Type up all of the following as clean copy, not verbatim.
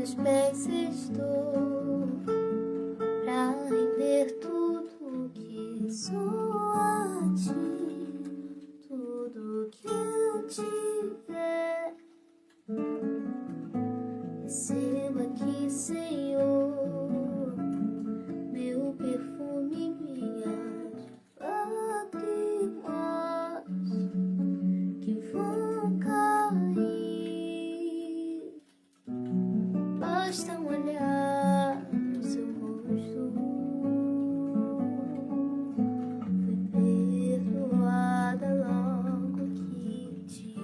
teus pés estou, pra render tudo que sou a ti, tudo que eu tiver. Receba aqui, Senhor, meu perfume, minhas lágrimas que vão cair. Basta um olhar no seu rosto, fui perdoada logo que te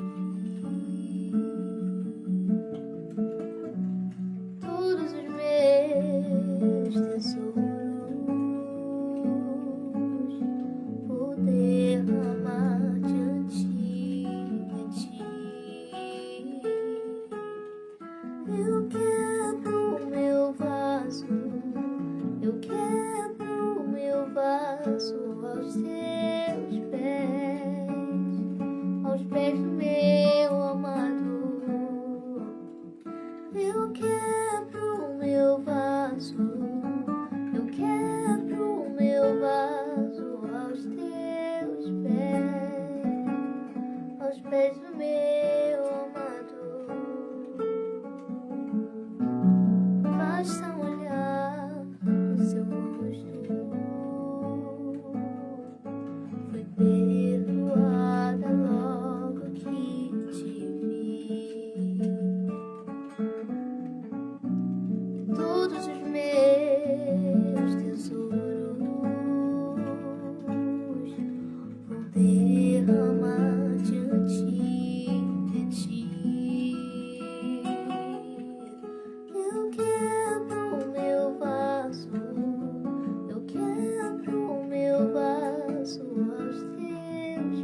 vi. Todos os meus tesouros vou derramar diante de ti. Eu quebro o meu vaso, eu quebro o meu vaso aos teus pés do meu amado. Eu quebro o meu vaso, eu quebro o meu vaso aos teus pés do meu amado. Basta um olhar no seu rosto, fui perdoada logo que te vi. Todos os meus tesouros vou derramar diante de ti. Eu quebro o meu vaso, eu quebro o meu vaso aos teus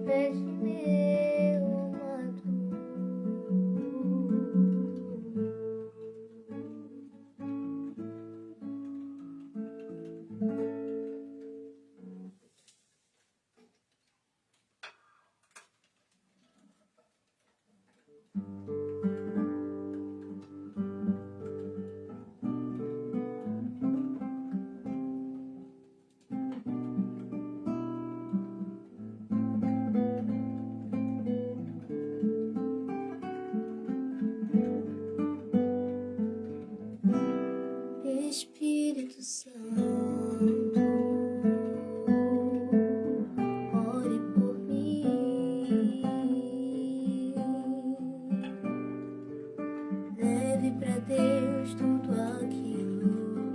pés do meu amado. Espírito Santo, ore por mim, leve pra Deus tudo aquilo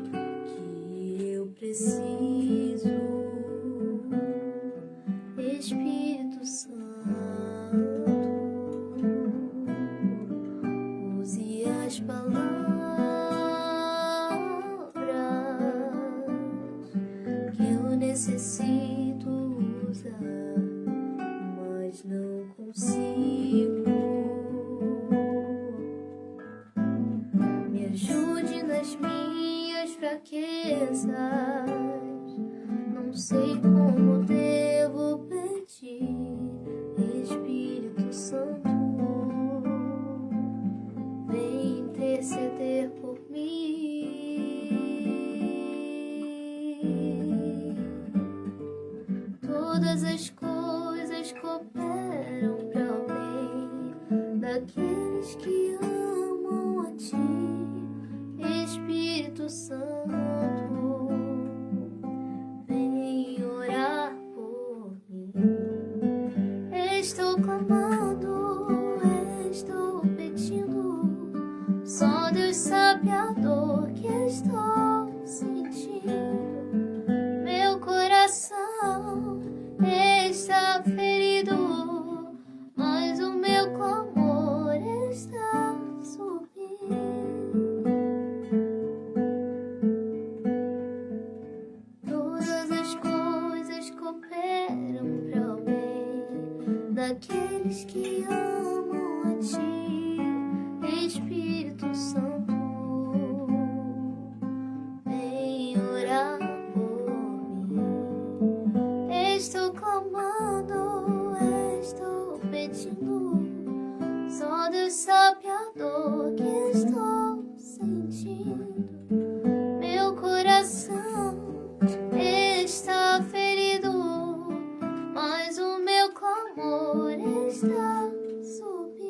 que eu preciso. Espírito Santo, use as palavras necessito usar, mas não consigo. Me ajude nas minhas fraquezas, não sei como devo pedir. Espírito Santo, vem interceder por mim. Todas as coisas cooperam para o bem daqueles que amam a ti. Espírito Santo, vem orar por mim. Estou clamando, estou pedindo, só Deus sabe a dor que estou sentindo. Meu coração está ferido, mas o meu clamor está subindo. Todas as coisas cooperam para o bem daqueles que amam a ti. Espírito Santo, sabe a dor que estou sentindo. Meu coração está ferido, mas o meu clamor está subindo.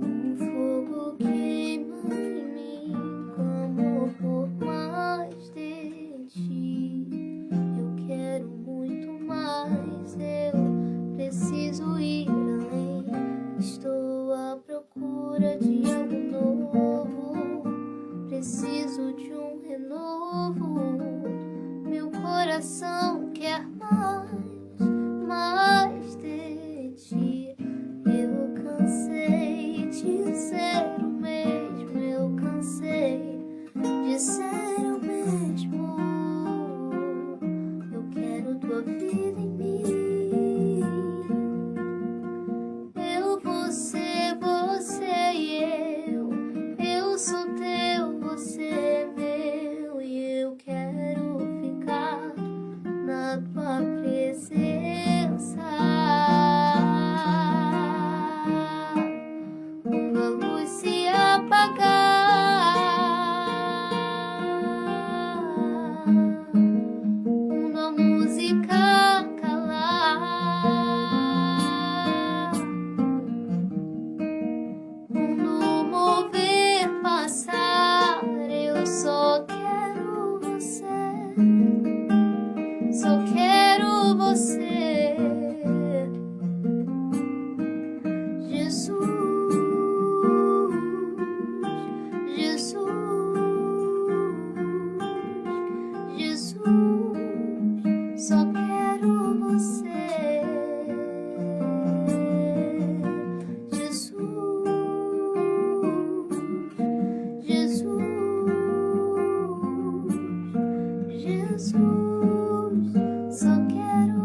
Um fogo queima em mim, clamo por mais de ti. Eu quero muito mais, eu preciso ir além. Estou à procura de algo novo, preciso de um renovo. Meu coração quer mais de ti. Eu cansei de ser o mesmo, eu cansei de ser o mesmo. Eu quero tua vida em mim. Eu, você e eu sou teu, você é meu, e eu quero ficar na tua presença. Quando a luz se apagar, quando a música calar, quando o mover passar, eu só quero você, só quero você. Jesus, Jesus, Jesus, só quero você. Jesus, Jesus, Jesus, só quero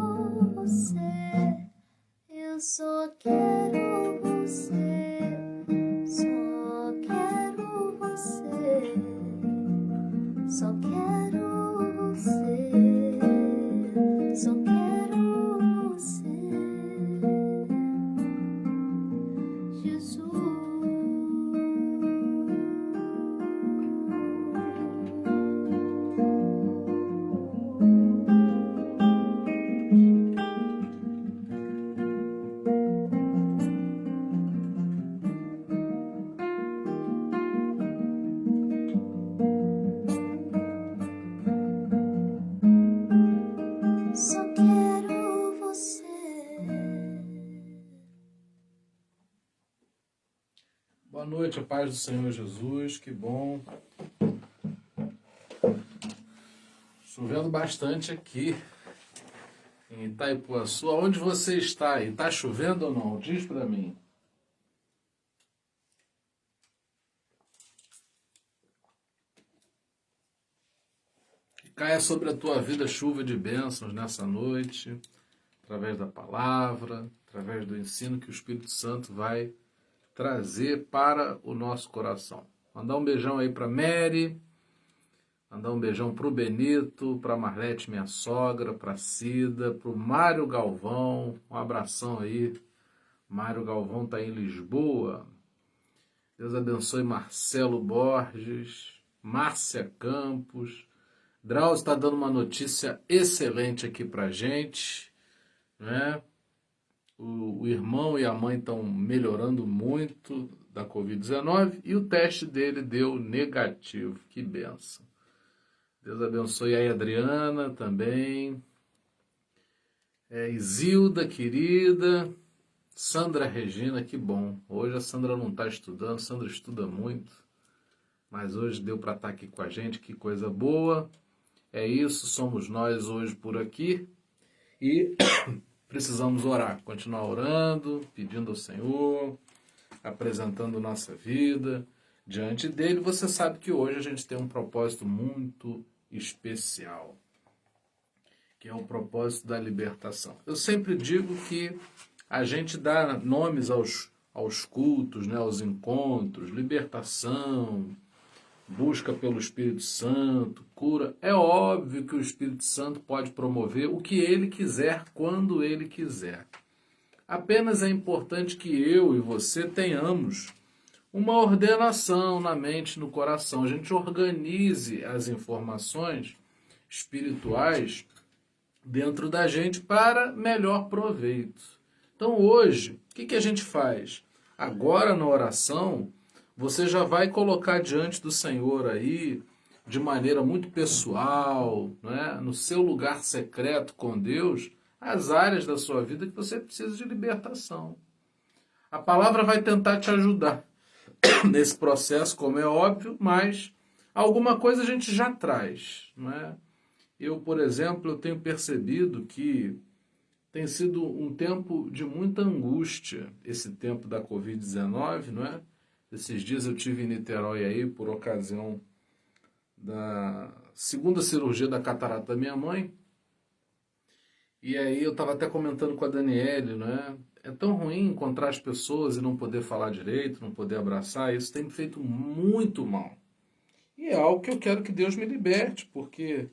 você. Eu só quero você, só quero você, só quero você, só quero você, Jesus. Só quero você. Boa noite, a paz do Senhor Jesus, que bom. Chovendo bastante aqui em Itaipuaçu. Onde você está? E está chovendo ou não? Diz para mim. Que caia sobre a tua vida chuva de bênçãos nessa noite, através da palavra, através do ensino que o Espírito Santo vai trazer para o nosso coração. Mandar um beijão aí para Mary, mandar um beijão para o Benito, para a Marlete, minha sogra, para a Cida, para o Mário Galvão, um abração aí. Mário Galvão está em Lisboa. Deus abençoe Marcelo Borges, Márcia Campos. Drauzio está dando uma notícia excelente aqui para gente, né? O irmão e a mãe estão melhorando muito da Covid-19 e o teste dele deu negativo. Que benção. Deus abençoe aí a Adriana também. Isilda, querida. Sandra Regina, que bom. Hoje a Sandra não está estudando, Sandra estuda muito. Mas hoje deu para estar aqui com a gente, que coisa boa. É isso, somos nós hoje por aqui. E precisamos orar, continuar orando, pedindo ao Senhor, apresentando nossa vida. diante dele, você sabe que hoje a gente tem um propósito muito especial, que é o propósito da libertação. Eu sempre digo que a gente dá nomes aos cultos, né, aos encontros, libertação, busca pelo Espírito Santo, cura. É óbvio que o Espírito Santo pode promover o que ele quiser, quando ele quiser. Apenas é importante que eu e você tenhamos uma ordenação na mente e no coração. A gente organize as informações espirituais dentro da gente para melhor proveito. Então hoje, o que a gente faz? Agora na oração, você já vai colocar diante do Senhor aí, de maneira muito pessoal, né, no seu lugar secreto com Deus, as áreas da sua vida que você precisa de libertação. A palavra vai tentar te ajudar nesse processo, como é óbvio, mas alguma coisa a gente já traz, não é? Eu, por exemplo, eu tenho percebido que tem sido um tempo de muita angústia, esse tempo da Covid-19, não é? Esses dias eu tive em Niterói aí por ocasião da segunda cirurgia da catarata da minha mãe. E aí eu estava até comentando com a Daniele, né? É tão ruim encontrar as pessoas e não poder falar direito, não poder abraçar. Isso tem me feito muito mal. E é algo que eu quero que Deus me liberte, porque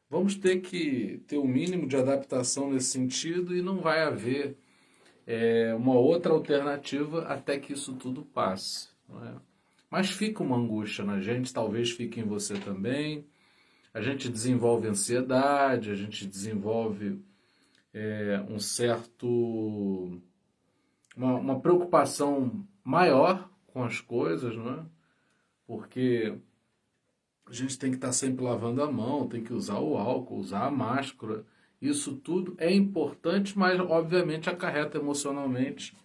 vamos ter que ter o mínimo de adaptação nesse sentido e não vai haver uma outra alternativa até que isso tudo passe. Não é? Mas fica uma angústia na gente, talvez fique em você também. A gente desenvolve ansiedade, a gente desenvolve um certo... uma preocupação maior com as coisas, não é? Porque a gente tem que estar sempre lavando a mão, tem que usar o álcool, usar a máscara. Isso tudo é importante, mas obviamente acarreta emocionalmente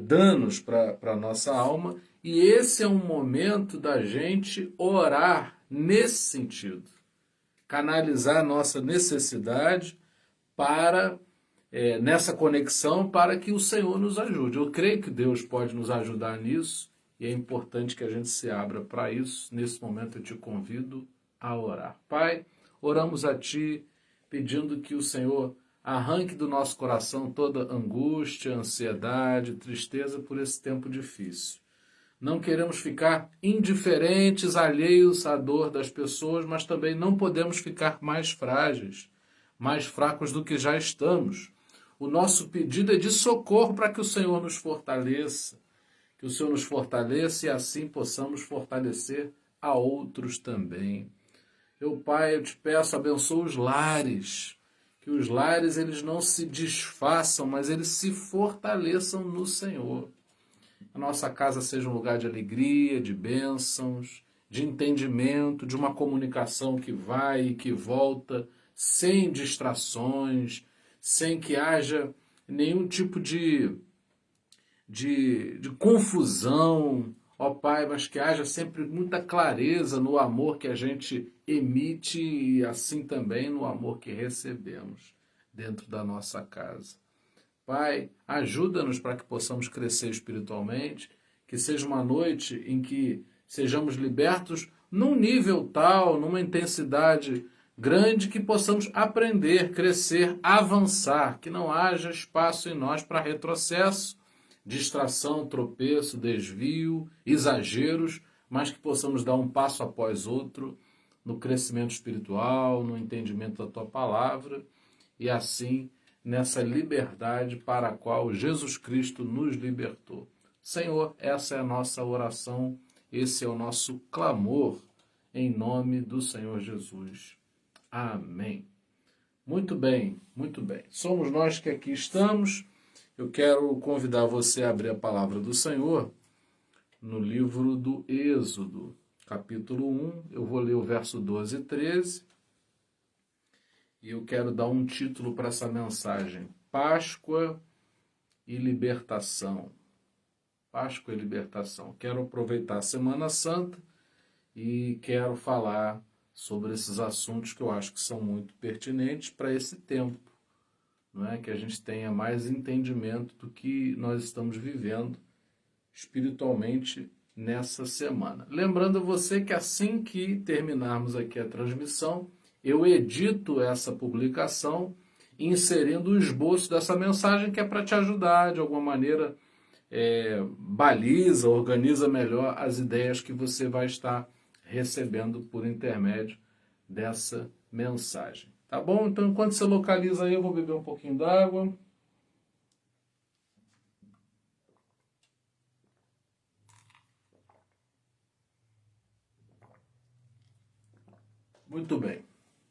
danos para a nossa alma. E esse é um momento da gente orar nesse sentido. Canalizar a nossa necessidade para nessa conexão para que o Senhor nos ajude. Eu creio que Deus pode nos ajudar nisso e é importante que a gente se abra para isso. Nesse momento eu te convido a orar. Pai, oramos a Ti pedindo que o Senhor arranque do nosso coração toda angústia, ansiedade, tristeza por esse tempo difícil. Não queremos ficar indiferentes, alheios à dor das pessoas, mas também não podemos ficar mais frágeis, mais fracos do que já estamos. O nosso pedido é de socorro para que o Senhor nos fortaleça, que o Senhor nos fortaleça e assim possamos fortalecer a outros também. Meu Pai, eu te peço, abençoa os lares, que os lares eles não se desfaçam, mas eles se fortaleçam no Senhor. A nossa casa seja um lugar de alegria, de bênçãos, de entendimento, de uma comunicação que vai e que volta, sem distrações, sem que haja nenhum tipo de confusão, ó Pai, mas que haja sempre muita clareza no amor que a gente emite e assim também no amor que recebemos dentro da nossa casa. Pai, ajuda-nos para que possamos crescer espiritualmente, que seja uma noite em que sejamos libertos num nível tal, numa intensidade grande, que possamos aprender, crescer, avançar, que não haja espaço em nós para retrocesso, distração, tropeço, desvio, exageros, mas que possamos dar um passo após outro no crescimento espiritual, no entendimento da Tua palavra e assim nessa liberdade para a qual Jesus Cristo nos libertou. Senhor, essa é a nossa oração, esse é o nosso clamor, em nome do Senhor Jesus. Amém. Muito bem, muito bem. Somos nós que aqui estamos. Eu quero convidar você a abrir a palavra do Senhor no livro do Êxodo, capítulo 1. Eu vou ler o verso 12 e 13. E eu quero dar um título para essa mensagem: Páscoa e Libertação. Páscoa e Libertação. Quero aproveitar a Semana Santa e quero falar sobre esses assuntos que eu acho que são muito pertinentes para esse tempo, não é? Que a gente tenha mais entendimento do que nós estamos vivendo espiritualmente nessa semana. Lembrando você que assim que terminarmos aqui a transmissão, eu edito essa publicação, inserindo o esboço dessa mensagem que é para te ajudar de alguma maneira, baliza, organiza melhor as ideias que você vai estar recebendo por intermédio dessa mensagem. Tá bom? Então, enquanto você localiza aí, eu vou beber um pouquinho d'água. Muito bem.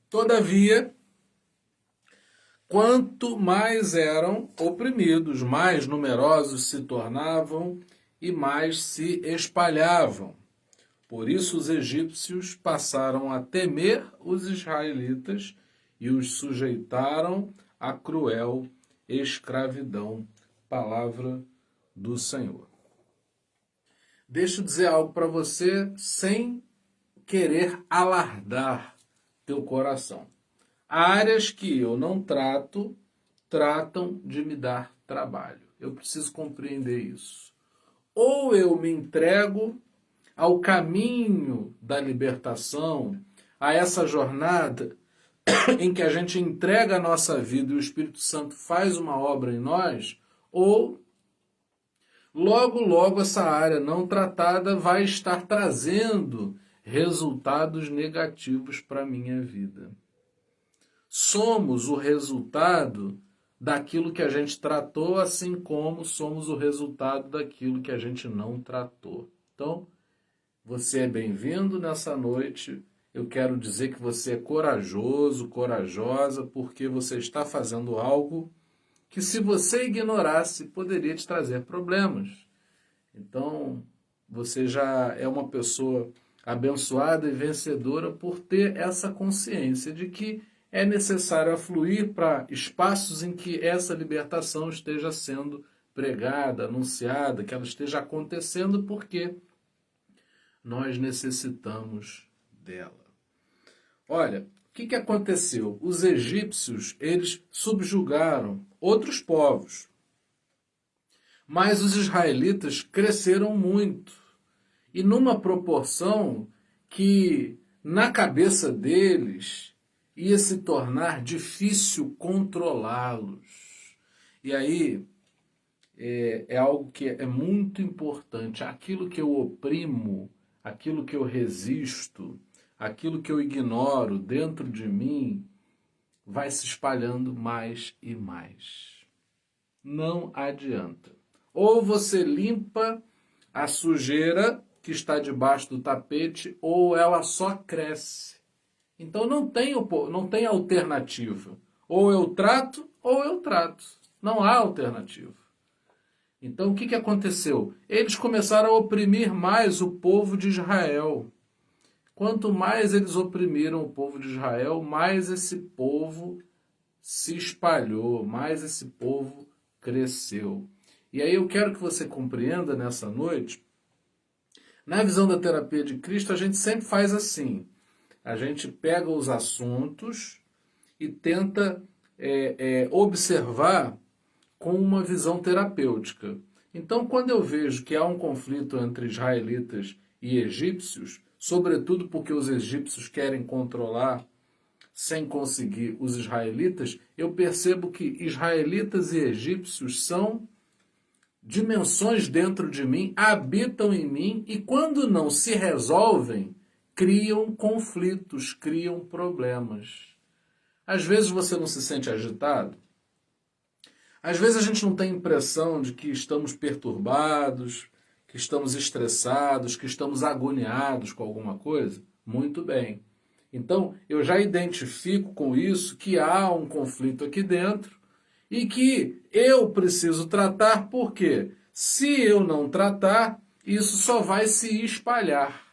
Todavia, quanto mais eram oprimidos, mais numerosos se tornavam e mais se espalhavam. Por isso os egípcios passaram a temer os israelitas e os sujeitaram à cruel escravidão. Palavra do Senhor. Deixa eu dizer algo para você sem querer alardar teu coração. Áreas que eu não trato, tratam de me dar trabalho. Eu preciso compreender isso. Ou eu me entrego ao caminho da libertação, a essa jornada em que a gente entrega a nossa vida e o Espírito Santo faz uma obra em nós, ou logo essa área não tratada vai estar trazendo resultados negativos para a minha vida. Somos o resultado daquilo que a gente tratou, assim como somos o resultado daquilo que a gente não tratou. Então, você é bem-vindo nessa noite. Eu quero dizer que você é corajoso, corajosa, porque você está fazendo algo que, se você ignorasse, poderia te trazer problemas. Então, você já é uma pessoa abençoada e vencedora por ter essa consciência de que é necessário afluir para espaços em que essa libertação esteja sendo pregada, anunciada, que ela esteja acontecendo, porque nós necessitamos dela. Olha, o que aconteceu? Os egípcios, eles subjugaram outros povos, mas os israelitas cresceram muito, e numa proporção que, na cabeça deles, ia se tornar difícil controlá-los. E aí, é algo que é muito importante. Aquilo que eu oprimo, aquilo que eu resisto, aquilo que eu ignoro dentro de mim, vai se espalhando mais e mais. Não adianta. Ou você limpa a sujeira que está debaixo do tapete, ou ela só cresce. Então não tem alternativa. Ou eu trato, ou eu trato. Não há alternativa. Então o que aconteceu? Eles começaram a oprimir mais o povo de Israel. Quanto mais eles oprimiram o povo de Israel, mais esse povo se espalhou, mais esse povo cresceu. E aí eu quero que você compreenda nessa noite, na visão da terapia de Cristo, a gente sempre faz assim. A gente pega os assuntos e tenta observar com uma visão terapêutica. Então, quando eu vejo que há um conflito entre israelitas e egípcios, sobretudo porque os egípcios querem controlar sem conseguir os israelitas, eu percebo que israelitas e egípcios são dimensões dentro de mim, habitam em mim, e quando não se resolvem, criam conflitos, criam problemas. Às vezes você não se sente agitado. Às vezes a gente não tem impressão de que estamos perturbados, que estamos estressados, que estamos agoniados com alguma coisa. Muito bem. Então, eu já identifico com isso que há um conflito aqui dentro e que eu preciso tratar, porque se eu não tratar, isso só vai se espalhar.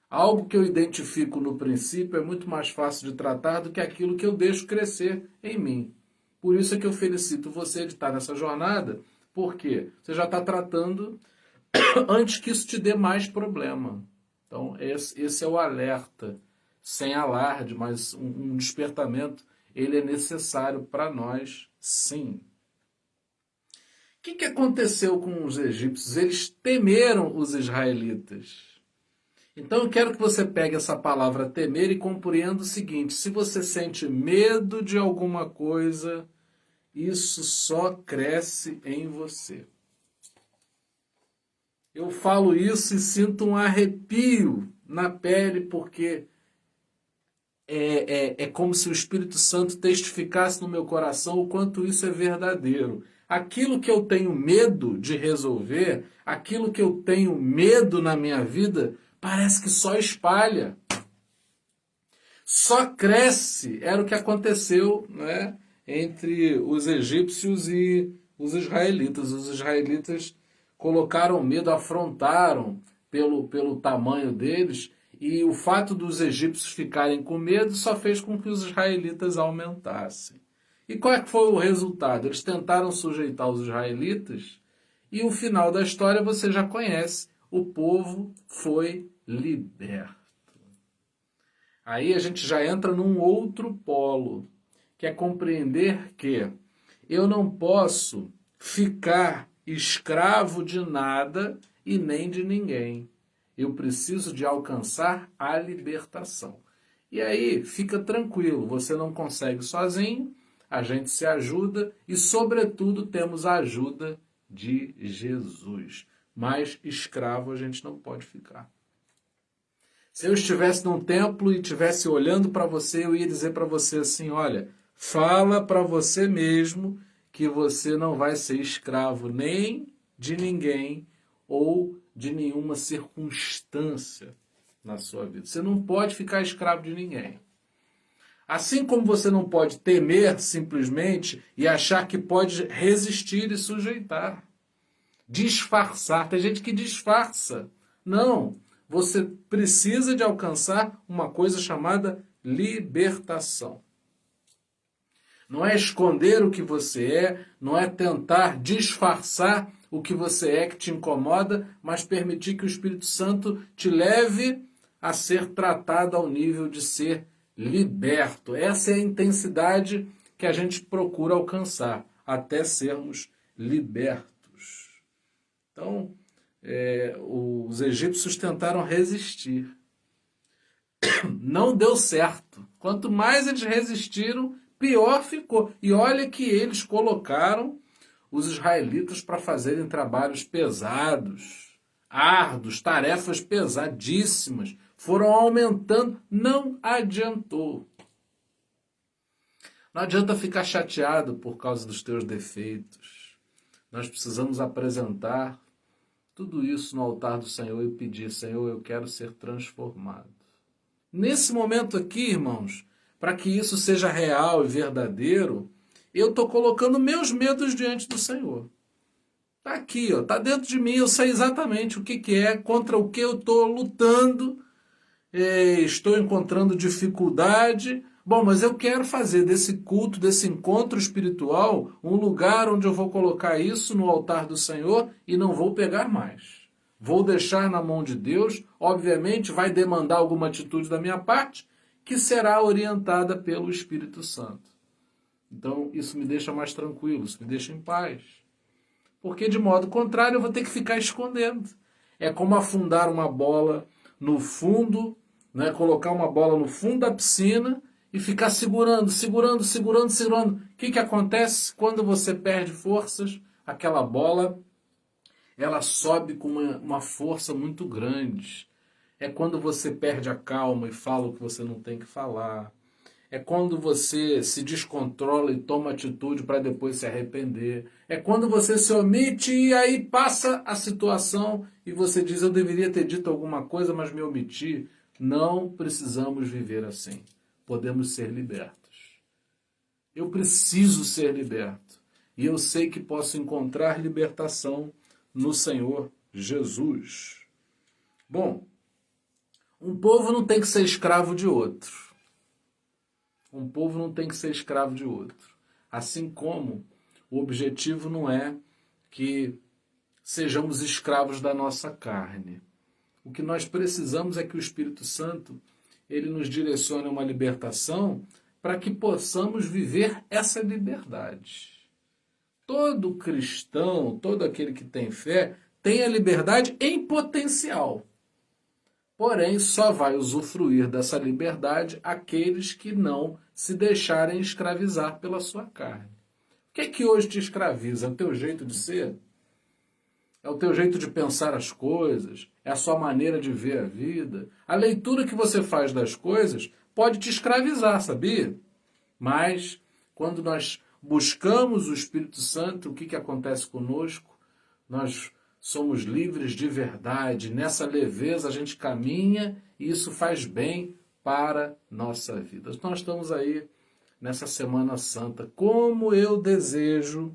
Algo que eu identifico no princípio é muito mais fácil de tratar do que aquilo que eu deixo crescer em mim. Por isso é que eu felicito você de estar nessa jornada, porque você já está tratando antes que isso te dê mais problema. Então, esse é o alerta, sem alarde, mas um despertamento, ele é necessário para nós, sim. que aconteceu com os egípcios? Eles temeram os israelitas. Então eu quero que você pegue essa palavra temer e compreenda o seguinte: se você sente medo de alguma coisa, isso só cresce em você. Eu falo isso e sinto um arrepio na pele, porque é como se o Espírito Santo testificasse no meu coração o quanto isso é verdadeiro. Aquilo que eu tenho medo de resolver, aquilo que eu tenho medo na minha vida, parece que só espalha. Só cresce. Era o que aconteceu, né, entre os egípcios e os israelitas. Os israelitas colocaram medo, afrontaram pelo tamanho deles, e o fato dos egípcios ficarem com medo só fez com que os israelitas aumentassem. E qual é que foi o resultado? Eles tentaram sujeitar os israelitas e o final da história você já conhece. O povo foi liberto. Aí a gente já entra num outro polo, que é compreender que eu não posso ficar escravo de nada e nem de ninguém. Eu preciso de alcançar a libertação. E aí, fica tranquilo, você não consegue sozinho, a gente se ajuda e, sobretudo, temos a ajuda de Jesus. Mas escravo a gente não pode ficar. Se eu estivesse num templo e estivesse olhando para você, eu ia dizer para você assim: olha, fala para você mesmo que você não vai ser escravo nem de ninguém ou de nenhuma circunstância na sua vida. Você não pode ficar escravo de ninguém. Assim como você não pode temer simplesmente e achar que pode resistir e sujeitar. Disfarçar. Tem gente que disfarça. Não. Você precisa de alcançar uma coisa chamada libertação. Não é esconder o que você é, não é tentar disfarçar o que você é que te incomoda, mas permitir que o Espírito Santo te leve a ser tratado ao nível de ser liberto. Essa é a intensidade que a gente procura alcançar, até sermos libertos. Então, os egípcios tentaram resistir. Não deu certo. Quanto mais eles resistiram, pior ficou. E olha que eles colocaram os israelitas para fazerem trabalhos pesados, árduos, tarefas pesadíssimas. Foram aumentando, não adiantou. Não adianta ficar chateado por causa dos teus defeitos. Nós precisamos apresentar tudo isso no altar do Senhor e pedir: Senhor, eu quero ser transformado. Nesse momento aqui, irmãos, para que isso seja real e verdadeiro, eu estou colocando meus medos diante do Senhor. Está aqui, está dentro de mim, eu sei exatamente o que é, contra o que eu estou lutando, estou encontrando dificuldade. Bom, mas eu quero fazer desse culto, desse encontro espiritual, um lugar onde eu vou colocar isso no altar do Senhor e não vou pegar mais. Vou deixar na mão de Deus, obviamente vai demandar alguma atitude da minha parte, que será orientada pelo Espírito Santo. Então, isso me deixa mais tranquilo, isso me deixa em paz. Porque, de modo contrário, eu vou ter que ficar escondendo. É como afundar uma bola no fundo, né? Colocar uma bola no fundo da piscina e ficar segurando. O que acontece quando você perde forças? Aquela bola, ela sobe com uma força muito grande. É quando você perde a calma e fala o que você não tem que falar. É quando você se descontrola e toma atitude para depois se arrepender. É quando você se omite e aí passa a situação e você diz: eu deveria ter dito alguma coisa, mas me omiti. Não precisamos viver assim. Podemos ser libertos. Eu preciso ser liberto. E eu sei que posso encontrar libertação no Senhor Jesus. Bom, um povo não tem que ser escravo de outro. Um povo não tem que ser escravo de outro. Assim como o objetivo não é que sejamos escravos da nossa carne. O que nós precisamos é que o Espírito Santo ele nos direcione a uma libertação para que possamos viver essa liberdade. Todo cristão, todo aquele que tem fé, tem a liberdade em potencial. Porém, só vai usufruir dessa liberdade aqueles que não se deixarem escravizar pela sua carne. O que é que hoje te escraviza? É o teu jeito de ser? É o teu jeito de pensar as coisas? É a sua maneira de ver a vida? A leitura que você faz das coisas pode te escravizar, sabia? Mas, quando nós buscamos o Espírito Santo, o que acontece conosco? Nós somos livres de verdade. Nessa leveza a gente caminha e isso faz bem para a nossa vida. Nós estamos aí nessa Semana Santa. Como eu desejo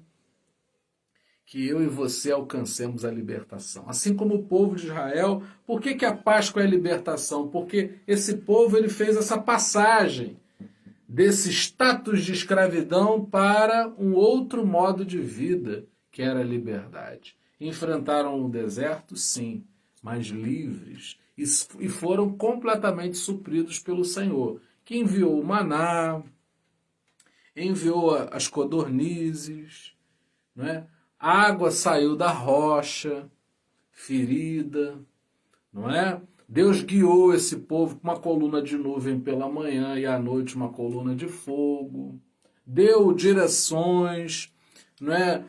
que eu e você alcancemos a libertação. Assim como o povo de Israel. Por que a Páscoa é a libertação? Porque esse povo ele fez essa passagem desse status de escravidão para um outro modo de vida, que era a liberdade. Enfrentaram o deserto, sim, mas livres, e foram completamente supridos pelo Senhor, que enviou o maná, enviou as codornizes, não é? A água saiu da rocha, ferida, não é? Deus guiou esse povo com uma coluna de nuvem pela manhã e à noite uma coluna de fogo. Deu direções, não é?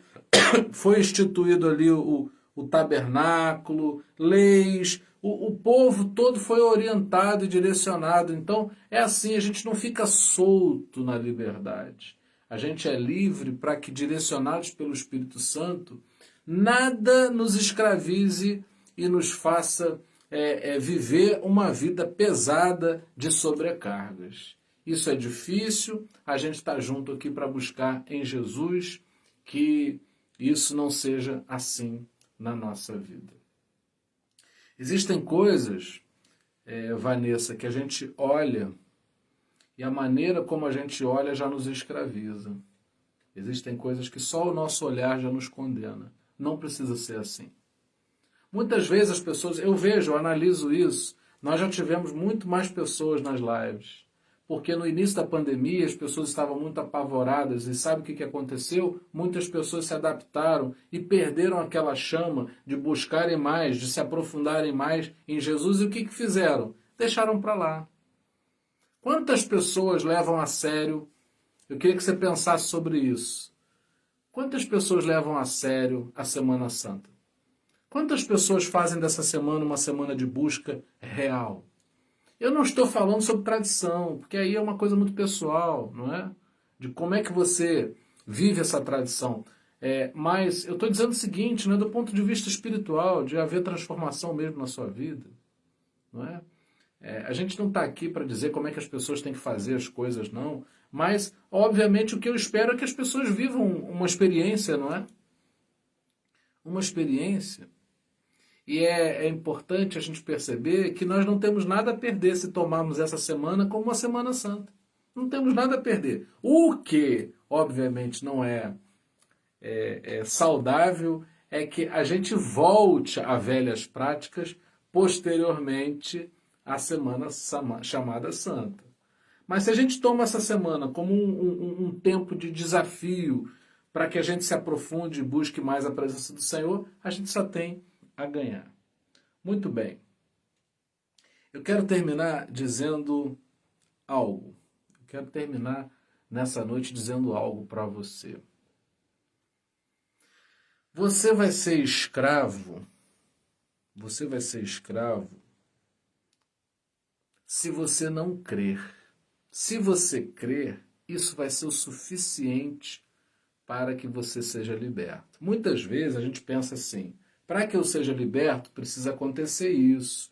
Foi instituído ali o tabernáculo, leis. O povo todo foi orientado e direcionado. Então, é assim, a gente não fica solto na liberdade. A gente é livre para que, direcionados pelo Espírito Santo, nada nos escravize e nos faça viver uma vida pesada de sobrecargas. Isso é difícil, a gente está junto aqui para buscar em Jesus que isso não seja assim na nossa vida. Existem coisas, Vanessa, que a gente olha e a maneira como a gente olha já nos escraviza. Existem coisas que só o nosso olhar já nos condena. Não precisa ser assim. Muitas vezes as pessoas, eu analiso isso, nós já tivemos muito mais pessoas nas lives. Porque no início da pandemia as pessoas estavam muito apavoradas e sabe o que aconteceu? Muitas pessoas se adaptaram e perderam aquela chama de buscarem mais, de se aprofundarem mais em Jesus. E o que fizeram? Deixaram para lá. Quantas pessoas levam a sério? Eu queria que você pensasse sobre isso. Quantas pessoas levam a sério a Semana Santa? Quantas pessoas fazem dessa semana uma semana de busca real? Eu não estou falando sobre tradição, porque aí é uma coisa muito pessoal, não é? De como é que você vive essa tradição. Mas eu estou dizendo o seguinte, né, do ponto de vista espiritual, de haver transformação mesmo na sua vida, não é? A gente não está aqui para dizer como é que as pessoas têm que fazer as coisas, não. Mas, obviamente, o que eu espero é que as pessoas vivam uma experiência, não é? Uma experiência. E é importante a gente perceber que nós não temos nada a perder se tomarmos essa semana como uma Semana Santa. Não temos nada a perder. O que, obviamente, não é saudável é que a gente volte a velhas práticas posteriormente à semana chamada Santa. Mas se a gente toma essa semana como um tempo de desafio para que a gente se aprofunde e busque mais a presença do Senhor, a gente só tem a ganhar. Muito bem. Eu quero terminar dizendo algo. Eu quero terminar nessa noite dizendo algo para você. Você vai ser escravo. Você vai ser escravo se você não crer. Se você crer, isso vai ser o suficiente para que você seja liberto. Muitas vezes a gente pensa assim, para que eu seja liberto, precisa acontecer isso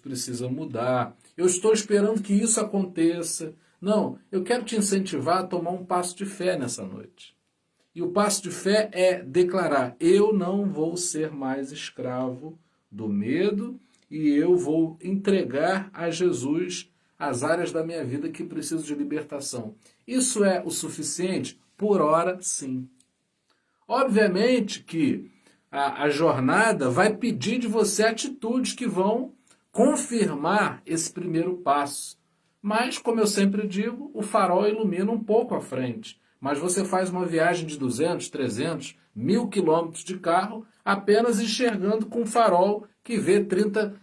precisa mudar, eu estou esperando que isso aconteça. Não, eu quero te incentivar a tomar um passo de fé nessa noite. E o passo de fé é declarar, eu não vou ser mais escravo do medo e eu vou entregar a Jesus as áreas da minha vida que precisam de libertação. Isso é o suficiente? Por hora, sim. Obviamente que a jornada vai pedir de você atitudes que vão confirmar esse primeiro passo. Mas, como eu sempre digo, o farol ilumina um pouco à frente. mas você faz uma viagem de 200, 300, 1.000 quilômetros de carro apenas enxergando com farol que vê 30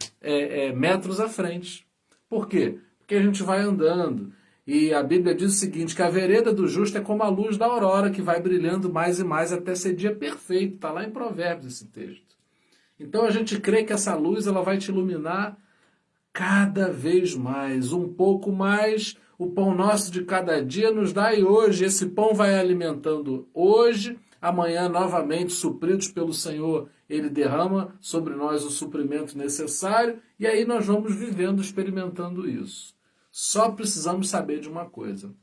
metros à frente. Por quê? Porque a gente vai andando. E a Bíblia diz o seguinte, que a vereda do justo é como a luz da aurora, que vai brilhando mais e mais até ser dia perfeito. Está lá em Provérbios esse texto. Então a gente crê que essa luz ela vai te iluminar cada vez mais, um pouco mais. O pão nosso de cada dia nos dai hoje. Esse pão vai alimentando hoje, amanhã novamente, supridos pelo Senhor, Ele derrama sobre nós o suprimento necessário e aí nós vamos vivendo, experimentando isso. Só precisamos saber de uma coisa.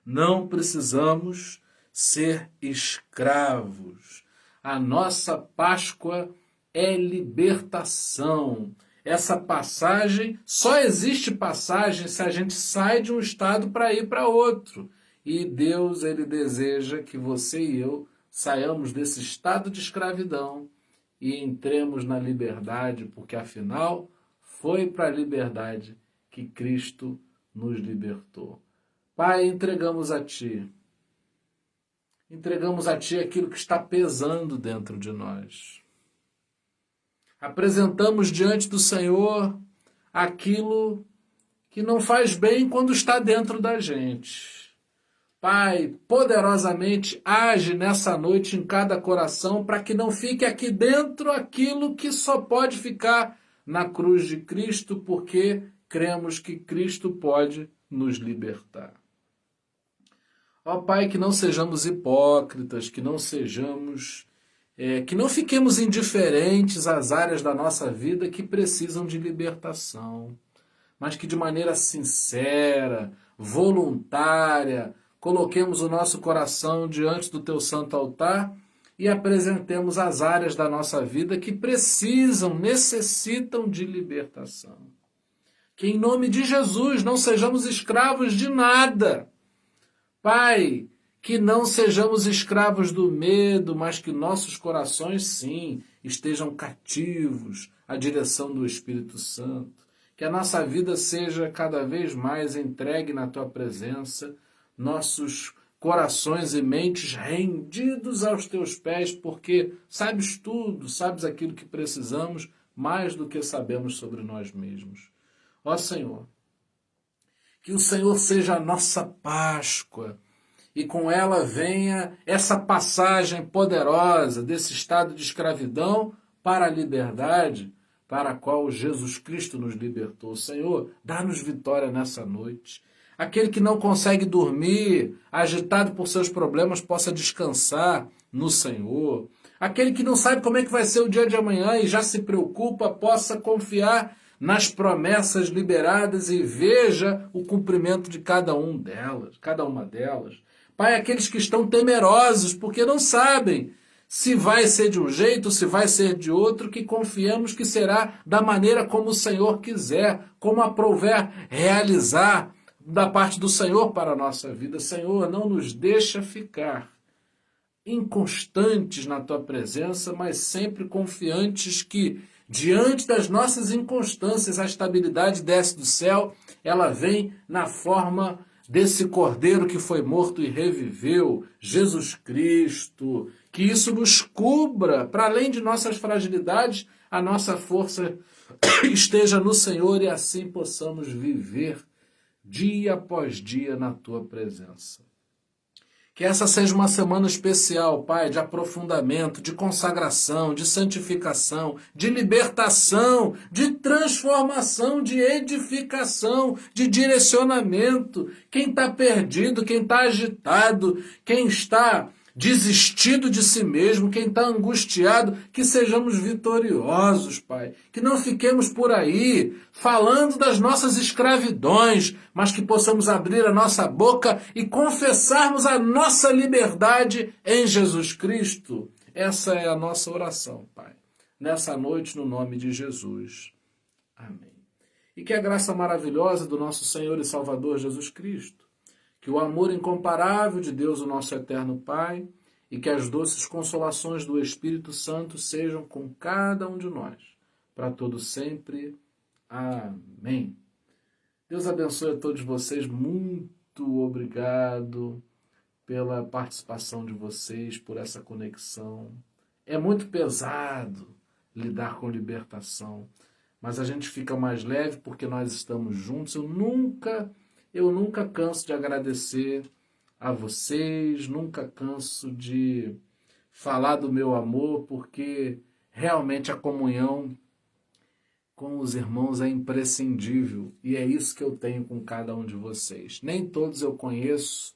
Não precisamos ser escravos. A nossa Páscoa é libertação. Essa passagem, só existe passagem se a gente sai de um estado para ir para outro. E Deus, Ele deseja que você e eu saiamos desse estado de escravidão e entremos na liberdade, porque afinal foi para a liberdade que Cristo nos libertou. Pai, entregamos a Ti. Entregamos a Ti aquilo que está pesando dentro de nós. Apresentamos diante do Senhor aquilo que não faz bem quando está dentro da gente. Pai, poderosamente age nessa noite em cada coração para que não fique aqui dentro aquilo que só pode ficar na cruz de Cristo, porque cremos que Cristo pode nos libertar. Ó Pai, que não sejamos hipócritas, que não fiquemos indiferentes às áreas da nossa vida que precisam de libertação, mas que de maneira sincera, voluntária, coloquemos o nosso coração diante do Teu santo altar e apresentemos as áreas da nossa vida que necessitam de libertação. Que em nome de Jesus não sejamos escravos de nada. Pai, que não sejamos escravos do medo, mas que nossos corações, sim, estejam cativos à direção do Espírito Santo. Que a nossa vida seja cada vez mais entregue na Tua presença, nossos corações e mentes rendidos aos Teus pés, porque sabes tudo, sabes aquilo que precisamos, mais do que sabemos sobre nós mesmos. Ó Senhor, que o Senhor seja a nossa Páscoa, e com ela venha essa passagem poderosa desse estado de escravidão para a liberdade, para a qual Jesus Cristo nos libertou. Senhor, dá-nos vitória nessa noite. Aquele que não consegue dormir, agitado por seus problemas, possa descansar no Senhor. Aquele que não sabe como é que vai ser o dia de amanhã e já se preocupa, possa confiar nas promessas liberadas e veja o cumprimento de cada uma delas. Pai, aqueles que estão temerosos porque não sabem se vai ser de um jeito, se vai ser de outro, que confiemos que será da maneira como o Senhor quiser, como aprouver realizar da parte do Senhor para a nossa vida. Senhor, não nos deixa ficar inconstantes na Tua presença, mas sempre confiantes que, diante das nossas inconstâncias, a estabilidade desce do céu, ela vem na forma desse Cordeiro que foi morto e reviveu, Jesus Cristo, que isso nos cubra, para além de nossas fragilidades, a nossa força esteja no Senhor e assim possamos viver dia após dia na Tua presença. Que essa seja uma semana especial, Pai, de aprofundamento, de consagração, de santificação, de libertação, de transformação, de edificação, de direcionamento. Quem está perdido, quem está agitado, quem está desistido de si mesmo, quem está angustiado, que sejamos vitoriosos, Pai. Que não fiquemos por aí falando das nossas escravidões, mas que possamos abrir a nossa boca e confessarmos a nossa liberdade em Jesus Cristo. Essa é a nossa oração, Pai. Nessa noite, no nome de Jesus. Amém. E que a graça maravilhosa do nosso Senhor e Salvador Jesus Cristo, que o amor incomparável de Deus, o nosso eterno Pai, e que as doces consolações do Espírito Santo sejam com cada um de nós, para todo sempre. Amém. Deus abençoe a todos vocês. Muito obrigado pela participação de vocês, por essa conexão. É muito pesado lidar com libertação, mas a gente fica mais leve porque nós estamos juntos. Eu nunca canso de agradecer a vocês, nunca canso de falar do meu amor, porque realmente a comunhão com os irmãos é imprescindível, e é isso que eu tenho com cada um de vocês. Nem todos eu conheço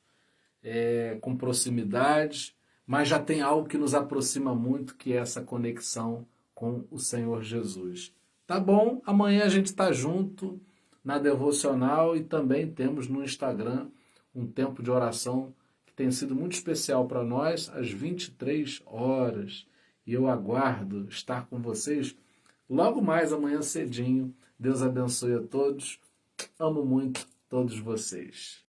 com proximidade, mas já tem algo que nos aproxima muito, que é essa conexão com o Senhor Jesus. Tá bom? Amanhã a gente está junto na devocional e também temos no Instagram um tempo de oração que tem sido muito especial para nós, às 23 horas. E eu aguardo estar com vocês logo mais amanhã cedinho. Deus abençoe a todos. Amo muito todos vocês.